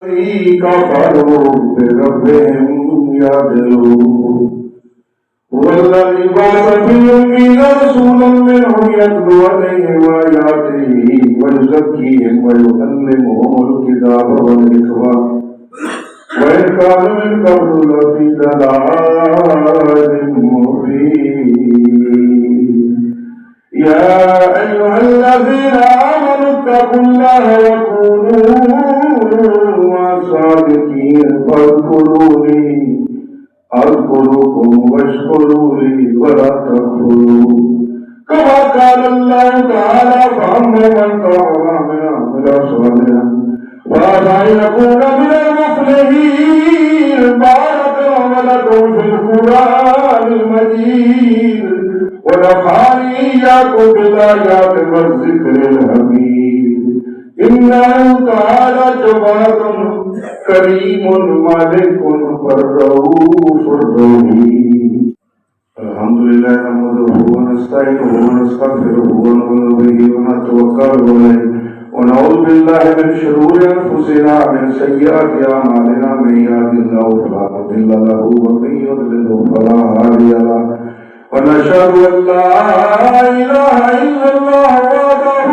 كفروا بربهم يعدلون هو الذي بعث في الأمين رسولا منهم يتلو عليهم آياته ويزكيهم ويعلمهم الكتاب والحكمة وإن كانوا من قبل لفي ضلال مبين يا أيها الذين آمنوا اتقوا الله وكونوا مع الصادقين فاذكروني أذكركم واشكروا لي ولا تكفروا كما قال الله تعالى فأما من طغى وعمل صالحا فأسى أن يكون من المفلحين بارك الله لكم في القرآن المجيد ونفعني إياكم بالآيات والذكر الحكيم إنه تعالى جواد كريم مالك الرؤوف الرحيم الحمد لله نحمده ونستعينه ونستغفره ونؤمن به ونتوكل عليه ونعوذ بالله من شرور أنفسنا ومن سيئات أعمالنا من يهده الله فلا مضل له ومن يضلل فلا هادي له ونشهد أن لا إله إلا الله وحده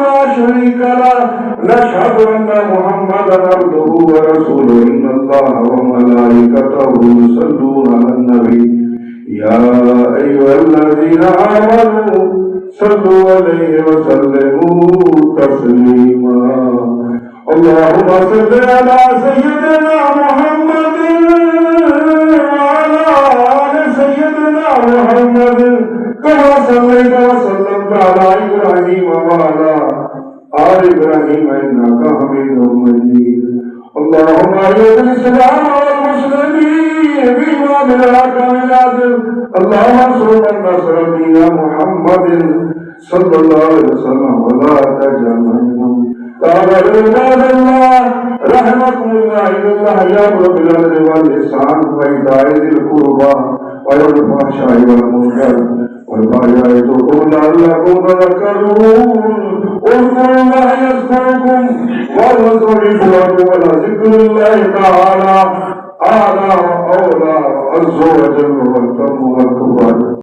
لا شريك له نشهد أن محمدا عبده ورسوله إن الله وملائكته يصلون على النبي يا أيها الذين آمنوا صلوا عليه وسلموا تسليما اللهم صل على سيدنا محمد وعلى آل سيدنا محمد كما صليت وسلمت على إبراهيم وعلى آل إبراهيم إنك حميد مجيد اللهم أعز الإسلام والمسلمين بإمام الأحكام العادل اللهم انصر من نصر دين محمد صلى الله عليه وسلم ولا تجعل منهم قال عباد الله رحمكم الله إن الله يأمر بالعدل والإحسان وإيتاء ذي القربى وينهى عن الفحشاء والمنكر والبغي يعظكم لعلكم تذكرون اذكروا الله يذكركم واذكروا ولذكر الله تعالى أعلى وأولى عز وجل والتم والكبر